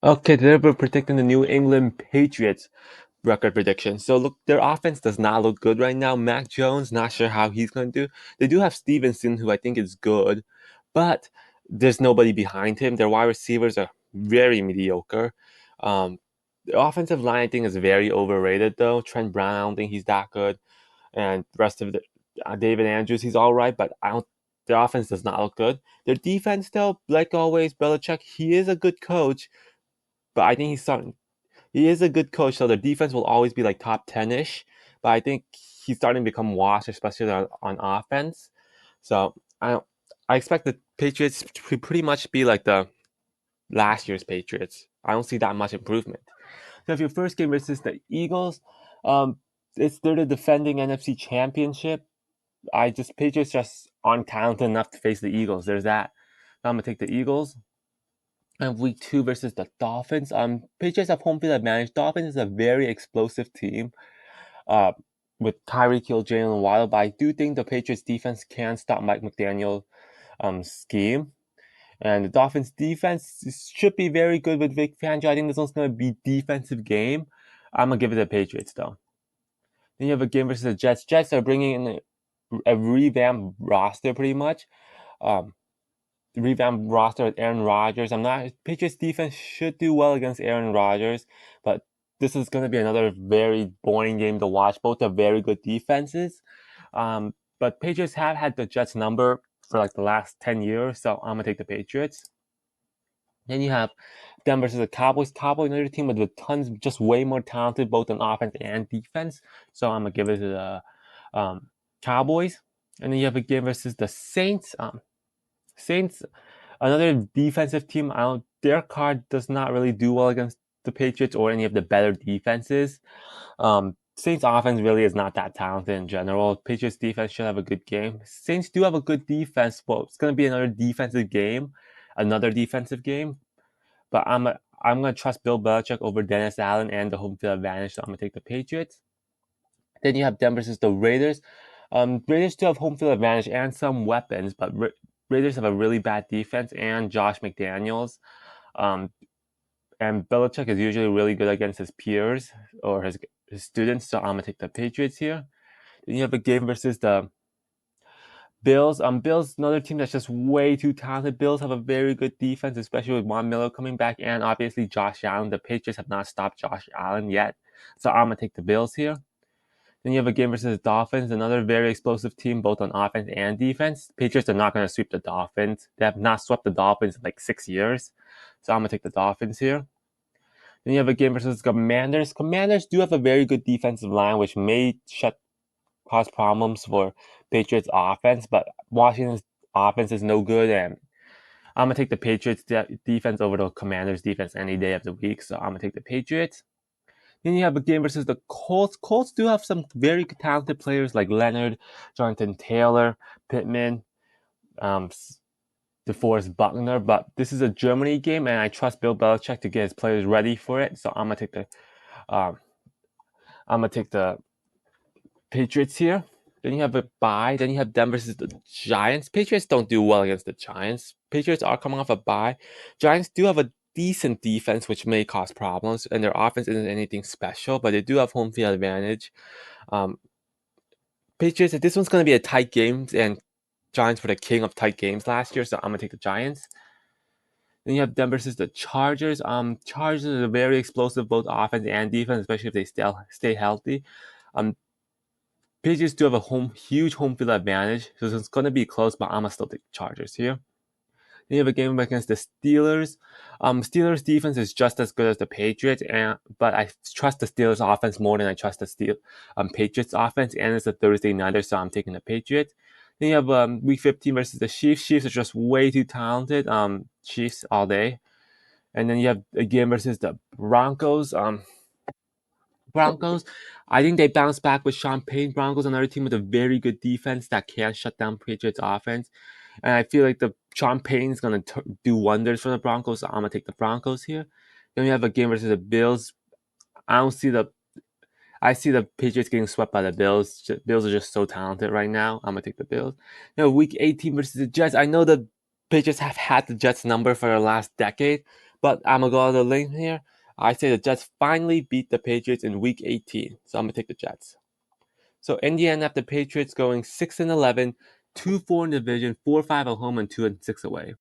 Okay, today we're predicting the New England Patriots record prediction. So look, their offense does not look good right now. Mac Jones, not sure how he's going to do. They do have Stevenson, who I think is good, but there's nobody behind him. Their wide receivers are very mediocre. The offensive line, I think, is very overrated, though. Trent Brown, I don't think he's that good, and the rest of the David Andrews, he's all right, but I don't. Their offense does not look good. Their defense, though, like always, Belichick, he is a good coach, but I think he's starting. He is a good coach, so their defense will always be like top 10-ish. But I think he's starting to become washed, especially on offense. So I expect the Patriots to pretty much be like the last year's Patriots. I don't see that much improvement. So if your first game versus the Eagles, um, they're the defending NFC Championship. Patriots just aren't talented enough to face the Eagles. There's that. Now I'm gonna take the Eagles. And week 2 versus the Dolphins. Patriots have home field advantage. Dolphins is a very explosive team. Uh, with Tyreek Hill, Jalen Waddle, but I do think the Patriots defense can stop Mike McDaniel's scheme. And the Dolphins defense should be very good with Vic Fangio. I think this one's going to be defensive game. I'm going to give it to the Patriots, though. Then you have a game versus the Jets. Jets are bringing in a revamped roster, pretty much. Um, Revamped roster with Aaron Rodgers. Patriots defense should do well against Aaron Rodgers, but this is going to be another very boring game to watch. Both are very good defenses. But Patriots have had the Jets number for like the last 10 years, so I'm going to take the Patriots. Then you have them versus the Cowboys. Cowboys, another team with tons, just way more talented, both on offense and defense. So I'm going to give it to the Cowboys. And then you have a game versus the Saints. Saints, another defensive team. Their card does not really do well against the Patriots or any of the better defenses. Saints offense really is not that talented in general. Patriots defense should have a good game. Saints do have a good defense, but it's gonna be another defensive game. But I'm gonna trust Bill Belichick over Dennis Allen and the home field advantage, so I'm gonna take the Patriots. Then you have Denver versus the Raiders. Raiders do have home field advantage and some weapons, but Raiders have a really bad defense and Josh McDaniels. Um, and Belichick is usually really good against his peers or his students, so I'm gonna take the Patriots here. Then you have a game versus the Bills. Bills, another team that's just way too talented. Bills have a very good defense, especially with Von Miller coming back, and obviously Josh Allen. The Patriots have not stopped Josh Allen yet, so I'm gonna take the Bills here. Then you have a game versus the Dolphins, another very explosive team, both on offense and defense. Patriots are not going to sweep the Dolphins. They have not swept the Dolphins in like 6 years. So I'm going to take the Dolphins here. Then you have a game versus Commanders. Commanders do have a very good defensive line, which may cause problems for Patriots offense, but Washington's offense is no good, and I'm going to take the Patriots defense over the Commanders defense any day of the week. So I'm going to take the Patriots. Then you have a game versus the Colts. Colts do have some very talented players like Leonard, Jonathan Taylor, Pittman, um, DeForest Buckner. But this is a Germany game, and I trust Bill Belichick to get his players ready for it. So um, I'm gonna take the Patriots here. Then you have a bye. Then you have them versus the Giants. Patriots don't do well against the Giants. Patriots are coming off a bye. Giants do have a decent defense, which may cause problems, and their offense isn't anything special, but they do have home field advantage. Um, Patriots, this one's going to be a tight game, and Giants were the king of tight games last year, so I'm going to take the Giants. Then you have them versus the Chargers. Chargers are very explosive, both offense and defense, especially if they stay healthy. Patriots do have a huge home field advantage, so it's going to be close, but I'm going to still take the Chargers here. Then you have a game against the Steelers. Steelers defense is just as good as the Patriots, but I trust the Steelers offense more than I trust the Patriots offense, and it's a Thursday nighter, so I'm taking the Patriots. Then you have Week 15 versus the Chiefs. Chiefs are just way too talented. Chiefs all day. And then you have a game versus the Broncos. Broncos, I think they bounce back with Sean Payton. Broncos, another team with a very good defense that can shut down Patriots offense. And I feel like the Sean Payton's going to do wonders for the Broncos, so I'm going to take the Broncos here. Then we have a game versus the Bills. I see the Patriots getting swept by the Bills. Bills are just so talented right now. I'm going to take the Bills. Week 18 versus the Jets. I know the Patriots have had the Jets number for the last decade, But I'm going to go on the limb here. I say the Jets finally beat the Patriots in Week 18. So I'm going to take the Jets. So in the end, after the Patriots going 6-11, 2-4 in the division, 4-5 at home, and 2-6 away.